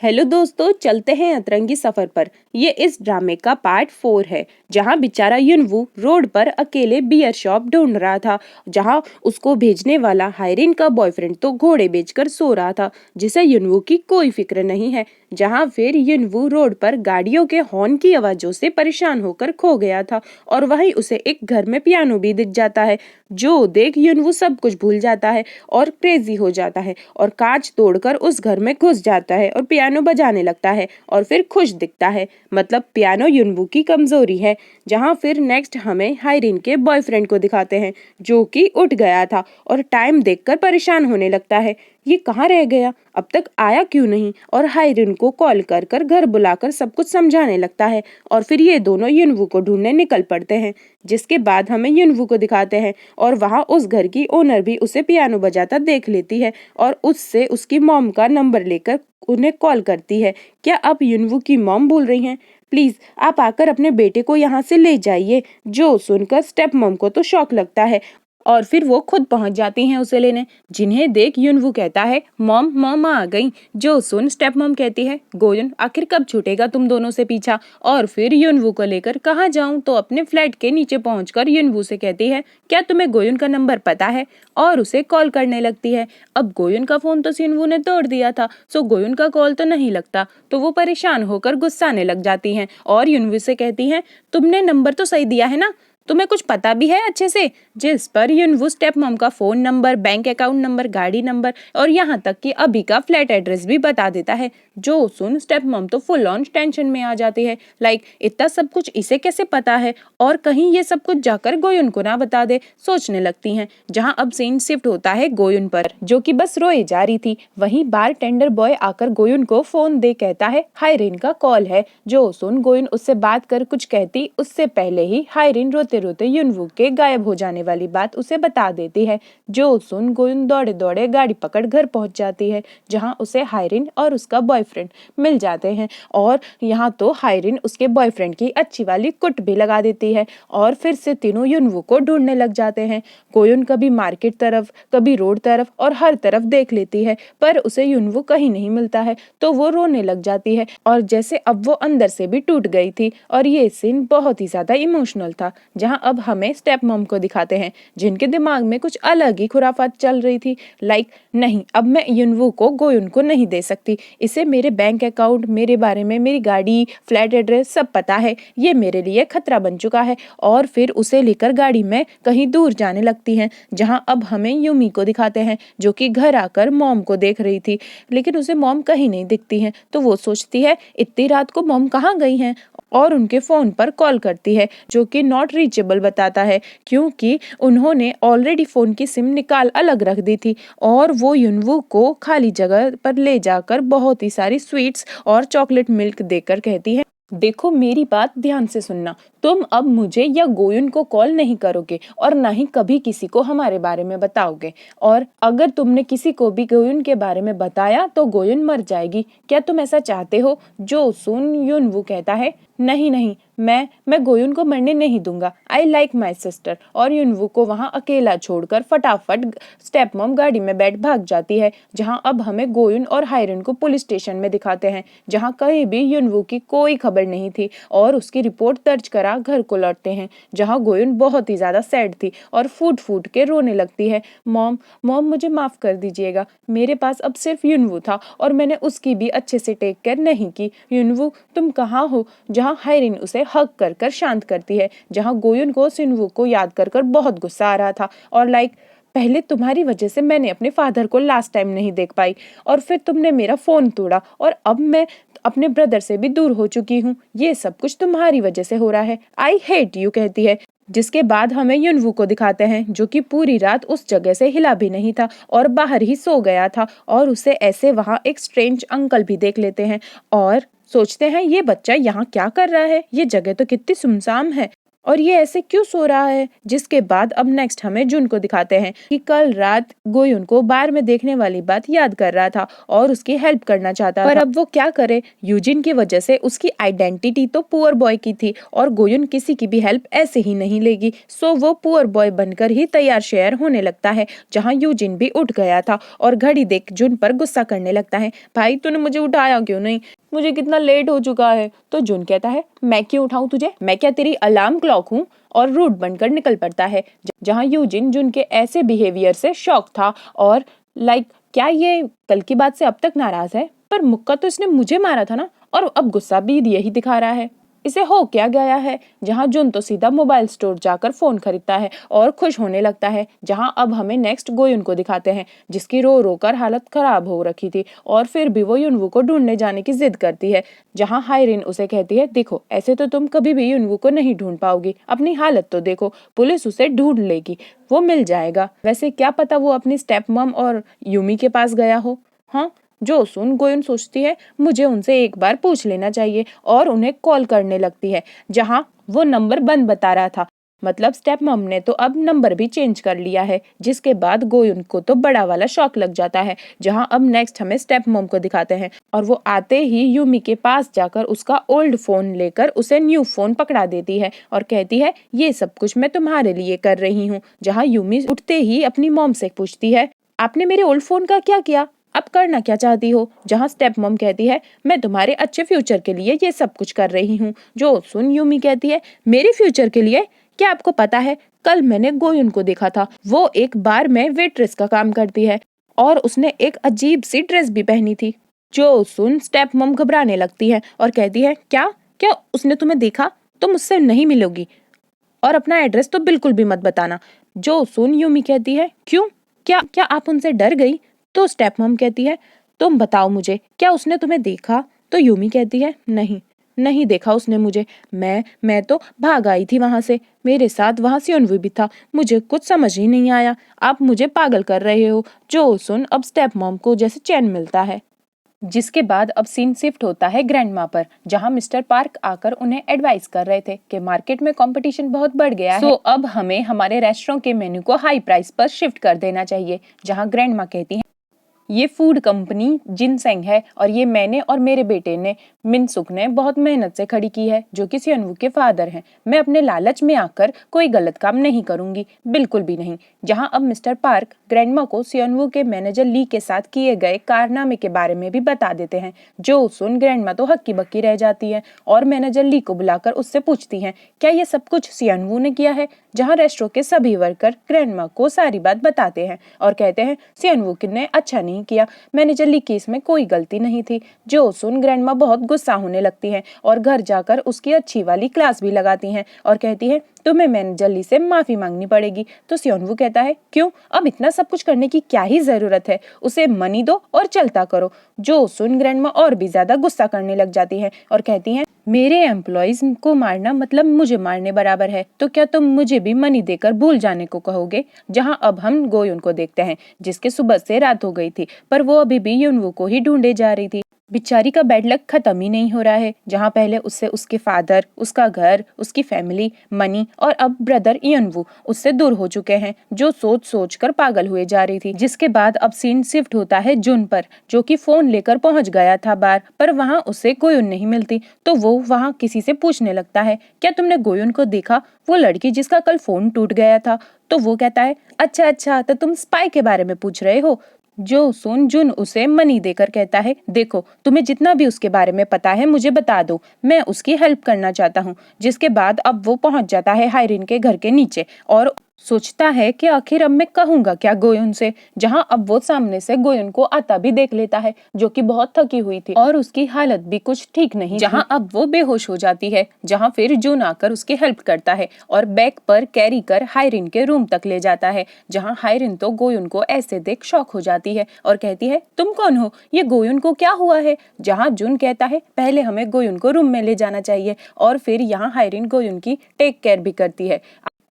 Hello दोस्तों, चलते हैं अतरंगी सफर पर। ये इस ड्रामे का पार्ट 4 है, जहां बेचारा युनवू रोड पर अकेले बियर शॉप ढूंढ रहा था, जहां उसको भेजने वाला हायरिन का बॉयफ्रेंड तो घोड़े बेचकर सो रहा था, जिसे युनवू की कोई फिक्र नहीं है। जहां फिर युनवू रोड पर गाड़ियों के हॉर्न की आवाजों से परेशान होकर खो गया था, और वहीं उसे एक घर में पियानो भी दिख जाता है, जो देख युनवू सब कुछ भूल जाता है और क्रेजी हो जाता है और कांच तोड़कर उस घर में घुस जाता है और पियानो बजाने लगता है और फिर खुश दिखता है। मतलब पियानो युनवू की कमजोरी है। जहां फिर नेक्स्ट हमें हायरिन के बॉयफ्रेंड को दिखाते हैं, जो कि उठ गया था और टाइम देखकर परेशान होने लगता है। ये कहाँ रह गया, अब तक आया क्यों नहीं, और हायरिन को कॉल कर कर घर बुलाकर सब कुछ समझाने लगता है। और फिर ये दोनों युनवू को ढूंढने निकल पड़ते हैं, जिसके बाद हमें युनवू को दिखाते हैं और वहां उस घर की ओनर भी उसे पियानो बजाता देख लेती है और उससे उसकी मॉम का नंबर लेकर उन्हें कॉल करती है। क्या आप युनवू की मॉम बोल रही हैं? प्लीज आप आकर अपने बेटे को यहाँ से ले जाइए। जो सुनकर स्टेप मॉम को तो शॉक लगता है और फिर वो खुद पहुंच जाती हैं उसे लेने, जिन्हें देख युनवू कहता है, मॉम मॉम आ गई। जो सुन स्टेप मॉम कहती है, गोयुन आखिर कब छूटेगा तुम दोनों से पीछा। और फिर युनवू को लेकर कहाँ जाऊं, तो अपने फ्लैट के नीचे पहुंचकर युनवू से कहती है, क्या तुम्हें गोयुन का नंबर पता है, और उसे कॉल करने लगती है। अब गोयुन का फोन तो युनवू ने तोड़ दिया था, सो गोयुन का कॉल तो नहीं लगता, तो वो परेशान होकर गुस्साने लग जाती हैं और युनवू से कहती हैं, तुमने नंबर तो सही दिया है ना, तुम्हें कुछ पता भी है अच्छे से। जिस पर युनवू स्टेप मॉम का phone number, bank account number, गाड़ी नंबर और यहाँ तक कि अभी का फ्लैट एड्रेस भी बता देता है। जो सुन स्टेप मॉम तो फुल ऑन टेंशन में आ जाती है, लाइक इतना सब कुछ इसे कैसे पता है, और कहीं ये सब कुछ जाकर गोयुन को ना बता दे, सोचने लगती हैं। जहाँ अब सीन शिफ्ट होता है गोयुन पर, जो कि बस रोए जा रही थी। वहीं बार टेंडर बॉय आकर गोयुन को फोन दे कहता है, हायरिन का कॉल है। जो सुन गोयुन उससे बात कर कुछ कहती उससे पहले ही हायरिन रोते रोते युनवू के गायब हो जाने वाली बात उसे बता देती है। जो सुन गोयुन दौड़े दौड़े गाड़ी पकड़ घर पहुंच जाती है, जहां उसे हायरिन और उसका बॉयफ्रेंड मिल जाते हैं। और यहाँ तो हायरिन उसके बॉयफ्रेंड की अच्छी वाली कुट भी लगा देती है और फिर से तीनों युनवू को ढूंढने लग जाते हैं। गोयुन कभी मार्केट तरफ, कभी रोड तरफ और हर तरफ देख लेती है, पर उसे युनवू कहीं नहीं मिलता है, तो वो रोने लग जाती है और जैसे अब वो अंदर से भी टूट गई थी। और ये सीन बहुत ही ज्यादा इमोशनल था, जहां अब हमें स्टेप मॉम को दिखाते हैं, जिनके दिमाग में कुछ अलग ही खुराफात चल रही थी। लाइक नहीं, अब मैं युनवू को गोयुन को नहीं दे सकती, इसे मेरे बैंक अकाउंट, मेरे बारे में, मेरी गाड़ी, फ्लैट एड्रेस सब पता है, ये मेरे लिए खतरा बन चुका है। और फिर उसे लेकर गाड़ी में कहीं दूर जाने लगती हैं, जहां अब हमें यूमी को दिखाते हैं, जो कि घर आकर मॉम को देख रही थी, लेकिन उसे मॉम कहीं नहीं दिखती है। तो वो सोचती है इतनी रात को मॉम कहाँ गई हैं, और उनके फोन पर कॉल करती है, जो कि नॉट रीचेबल बताता है, क्योंकि उन्होंने ऑलरेडी फोन की सिम निकाल अलग रख दी थी। और वो युनवू को खाली जगह पर ले जाकर बहुत ही सारी स्वीट्स और चॉकलेट मिल्क देकर कहती है, देखो मेरी बात ध्यान से सुनना, तुम अब मुझे या गोयुन को कॉल नहीं करोगे और ना ही कभी किसी को हमारे बारे में बताओगे, और अगर तुमने किसी को भी गोयुन के बारे में बताया तो गोयुन मर जाएगी। क्या तुम ऐसा चाहते हो? जो सुन युनवू कहता है, नहीं नहीं, मैं गोयुन को मरने नहीं दूंगा, आई लाइक माई सिस्टर। और युनवू को वहां अकेला छोड़कर फटाफट स्टेप मॉम गाड़ी में बैठ भाग जाती है। जहां अब हमें गोयुन और हायरिन को पुलिस स्टेशन में दिखाते हैं, जहां कहीं भी युनवू की कोई खबर नहीं थी, और उसकी रिपोर्ट दर्ज करा घर को लौटते हैं, जहां गोयुन बहुत ही ज्यादा सैड थी और फूट फूट के रोने लगती है, मॉम मॉम मुझे माफ कर दीजिएगा, मेरे पास अब सिर्फ युनवू था और मैंने उसकी भी अच्छे से टेक केयर नहीं की। युनवू तुम कहाँ हो? जहां हायरिन उसे हग कर कर शांत करती है, जहां गोयुन को युनवू को याद कर कर बहुत गुस्सा आ रहा था, और लाइक पहले तुम्हारी वजह से मैंने अपने फादर को लास्ट टाइम नहीं देख पाई, और फिर तुमने मेरा फोन तोड़ा, और अब मैं अपने ब्रदर से भी दूर हो चुकी हूँ, ये सब कुछ तुम्हारी वजह से हो रहा है, आई हेट यू कहती है। जिसके बाद हमें युनवू को दिखाते हैं, जो कि पूरी रात उस जगह से हिला भी नहीं था और बाहर ही सो गया था, और उसे ऐसे वहां एक स्ट्रेंज अंकल भी देख लेते हैं और सोचते हैं ये बच्चा यहाँ क्या कर रहा है, ये जगह तो कितनी सुनसान है। और ये ऐसे क्यों सो रहा है। जिसके बाद अब नेक्स्ट हमें जुन को दिखाते हैं कि कल रात गोयुन को बार में देखने वाली बात याद कर रहा था और उसकी हेल्प करना चाहता था, पर अब वो क्या करे, यूजिन की वजह से उसकी आइडेंटिटी तो पुअर बॉय की थी और गोयुन किसी की भी हेल्प ऐसे ही नहीं लेगी। सो वो पुअर बॉय बनकर ही तैयार शेयर होने लगता है, जहाँ यूजिन भी उठ गया था और घड़ी देख जुन पर गुस्सा करने लगता है, भाई तूने मुझे उठाया क्यों नहीं, मुझे कितना लेट हो चुका है। तो जुन कहता है मैं क्यों उठाऊं तुझे, मैं क्या तेरी अलार्म क्लॉक हूँ, और रूट बनकर निकल पड़ता है। जहाँ यूजिन जुन के ऐसे बिहेवियर से शॉक था और क्या ये कल की बात से अब तक नाराज है, पर मुक्का तो इसने मुझे मारा था ना, और अब गुस्सा भी यही दिखा रहा है, इसे हो क्या गया है। जहाँ जुन तो सीधा मोबाइल स्टोर जाकर फोन खरीदता है और खुश होने लगता है। जहाँ अब हमें नेक्स्ट गोयुन को दिखाते हैं, जिसकी रो रो कर हालत खराब हो रखी थी और फिर भी वो युनवू को ढूंढने जाने की जिद करती है। जहाँ हायरिन उसे कहती है देखो ऐसे तो तुम कभी भी युनवू को नहीं ढूंढ पाओगी, अपनी हालत तो देखो, पुलिस उसे ढूंढ लेगी, वो मिल जाएगा। वैसे क्या पता वो अपनी स्टेप मम और यूमी के पास गया हो। हाँ, जो सुन गोयुन सोचती है मुझे उनसे एक बार पूछ लेना चाहिए और उन्हें कॉल करने लगती है, जहां वो नंबर बंद बता रहा था, मतलब स्टेप मम ने तो अब नंबर भी चेंज कर लिया है। जिसके बाद गोयुन को तो बड़ा वाला शॉक लग जाता है। जहां अब नेक्स्ट हमें स्टेप मम को दिखाते हैं और वो आते ही यूमी के पास जाकर उसका ओल्ड फोन लेकर उसे न्यू फोन पकड़ा देती है और कहती है ये सब कुछ मैं तुम्हारे लिए कर रही हूँ। जहाँ यूमी उठते ही अपनी मॉम से पूछती है आपने मेरे ओल्ड फोन का क्या किया, अब करना क्या चाहती हो। जहाँ स्टेप मम कहती है मैं तुम्हारे अच्छे फ्यूचर के लिए ये सब कुछ कर रही हूँ। जो सुन यूमी कहती है मेरे फ्यूचर के लिए, क्या आपको पता है कल मैंने गोयुन को देखा था, वो एक बार में वेट्रेस का काम करती है और उसने एक अजीब सी ड्रेस भी पहनी थी। जो सुन स्टेप मम घबराने लगती है और कहती है क्या क्या उसने तुम्हें देखा, तो मुझसे नहीं मिलोगी और अपना एड्रेस तो बिल्कुल भी मत बताना। जो सुन यूमी कहती है क्यों, क्या क्या आप उनसे डर गई। तो स्टेप मम कहती है तुम बताओ मुझे क्या उसने तुम्हें देखा। तो यूमी कहती है नहीं नहीं देखा उसने मुझे, मैं तो भाग आई थी वहां से, मेरे साथ वहां सियोनवू भी था, मुझे कुछ समझ ही नहीं आया, आप मुझे पागल कर रहे हो। जो सुन अब स्टेप मम को जैसे चैन मिलता है। जिसके बाद अब सीन शिफ्ट होता है ग्रैंडमा पर, जहां मिस्टर पार्क आकर उन्हें एडवाइस कर रहे थे कि मार्केट में कंपटीशन बहुत बढ़ गया है, अब हमें हमारे रेस्टोरेंट के मेन्यू को हाई प्राइस पर शिफ्ट कर देना चाहिए। जहां ग्रैंडमा कहती हैं ये फूड कंपनी जिनसेंग है और ये मैंने और मेरे बेटे ने मिनसुक ने बहुत मेहनत से खड़ी की है, जो कि सियोनवू के फादर हैं। मैं अपने लालच में आकर कोई गलत काम नहीं करूंगी, बिल्कुल भी नहीं। जहां अब मिस्टर पार्क ग्रैंडमा को सियोनवू के मैनेजर ली के साथ किए गए कारनामे के बारे में भी बता देते हैं। जो सुन ग्रैंडमा तो हक्की बक्की रह जाती है और मैनेजर ली को बुलाकर उससे पूछती हैं क्या ये सब कुछ सियोनवू ने किया है। जहाँ रेस्टोरेंट के सभी वर्कर ग्रैंडमा को सारी बात बताते हैं और कहते हैं सियोनवू ने अच्छा नहीं किया, मैनेजर ली की इसमें कोई गलती नहीं थी। जो सुन ग्रैंडमा बहुत गुस्सा होने लगती हैं और घर जाकर उसकी अच्छी वाली क्लास भी लगाती हैं और कहती है तुम्हें मैनेजर ली से माफी मांगनी पड़ेगी। तो सियोनवू कहता है क्यों, अब इतना सब कुछ करने की क्या ही जरूरत है, उसे मनी दो और चलता करो। जो सुन ग्रैंडमा और भी ज्यादा गुस्सा करने लग जाती है और कहती हैं मेरे एम्प्लॉइज को मारना मतलब मुझे मारने बराबर है, तो क्या तुम मुझे भी मनी देकर भूल जाने को कहोगे। जहां अब हम गोयुन को देखते हैं, जिसके सुबह से रात हो गई थी पर वो अभी भी युनवू को ही ढूंढे जा रही थी। बेचारी का बैड लक खत्म ही नहीं हो रहा है। जहाँ पहले उससे उसके फादर, उसका घर, उसकी फैमिली, मनी और अब ब्रदर युनवू उससे दूर हो चुके हैं, जो सोच सोच कर पागल हुए जा रही थी। जिसके बाद अब सीन शिफ्ट होता है जुन पर, जो कि फोन लेकर पहुंच गया था बार, पर वहाँ उसे गोयुन नहीं मिलती। तो वो वहाँ किसी से पूछने लगता है क्या तुमने गोयुन को देखा, वो लड़की जिसका कल फोन टूट गया था। तो वो कहता है अच्छा तो तुम स्पाई के बारे में पूछ रहे हो। जो सुन जुन उसे मनी देकर कहता है देखो तुम्हें जितना भी उसके बारे में पता है मुझे बता दो, मैं उसकी हेल्प करना चाहता हूँ। जिसके बाद अब वो पहुंच जाता है हायरिन के घर के नीचे और सोचता है कि आखिर अब मैं कहूंगा क्या गोयुन से। जहां अब वो सामने से गोयुन को आता भी देख लेता है, जो कि बहुत थकी हुई थी और उसकी हालत भी कुछ ठीक नहीं। जहां अब वो बेहोश हो जाती है, जहां फिर जुन आकर उसकी हेल्प करता है और बैग पर कैरी कर हायरिन के रूम तक ले जाता है। जहां हायरिन तो गोयुन को ऐसे देख शॉक हो जाती है और कहती है तुम कौन हो, ये गोयुन को क्या हुआ है। जहां जुन कहता है पहले हमें गोयुन को रूम में ले जाना चाहिए और फिर यहाँ हायरिन गोयुन की टेक केयर भी करती है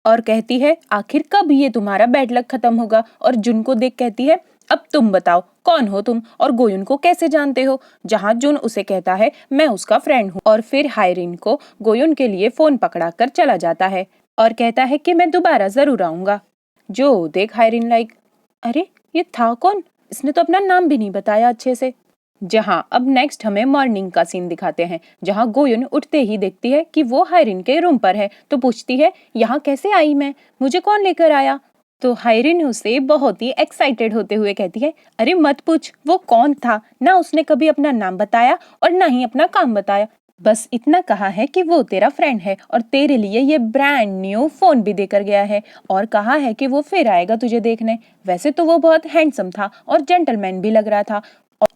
और कहती है आखिर कब ये तुम्हारा बैड लक खत्म होगा। और जुन को देख कहती है अब तुम बताओ कौन हो तुम और गोयुन को कैसे जानते हो? जहाँ जुन उसे कहता है मैं उसका फ्रेंड हूँ और फिर हायरिन को गोयुन के लिए फोन पकड़ा कर चला जाता है और कहता है कि मैं दोबारा जरूर आऊंगा। जो देख हायरिन लाइक, अरे ये था कौन? इसने तो अपना नाम भी नहीं बताया अच्छे से। जहाँ अब नेक्स्ट हमें मॉर्निंग का सीन दिखाते हैं, जहाँ गोयुन उठते ही देखती है कि वो हायरिन के रूम पर है, तो पूछती है यहाँ कैसे आई मैं, मुझे कौन लेकर आया? तो हायरिन उसे बहुत ही एक्साइटेड होते हुए कहती है, अरे मत पूछ वो कौन था, ना उसने कभी अपना नाम बताया और ना ही अपना काम बताया, बस इतना कहा है कि वो तेरा फ्रेंड है और तेरे लिए ये ब्रांड न्यू फोन भी देकर गया है और कहा है कि वो फिर आएगा तुझे देखने। वैसे तो वो बहुत हैंडसम था और जेंटलमैन भी लग रहा था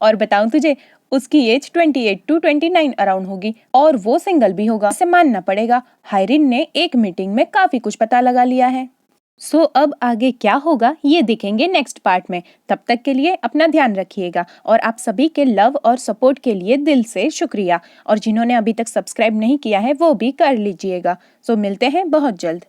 और बताऊं तुझे, उसकी एज 28 to 29 अराउंड होगी और वो सिंगल भी होगा। इसे मानना पड़ेगा, हायरिन ने एक मीटिंग में काफी कुछ पता लगा लिया है। अब आगे क्या होगा ये देखेंगे नेक्स्ट पार्ट में। तब तक के लिए अपना ध्यान रखिएगा और आप सभी के लव और सपोर्ट के लिए दिल से शुक्रिया और जिन्होंने अभी तक सब्सक्राइब नहीं किया है वो भी कर लीजिएगा। मिलते हैं बहुत जल्द।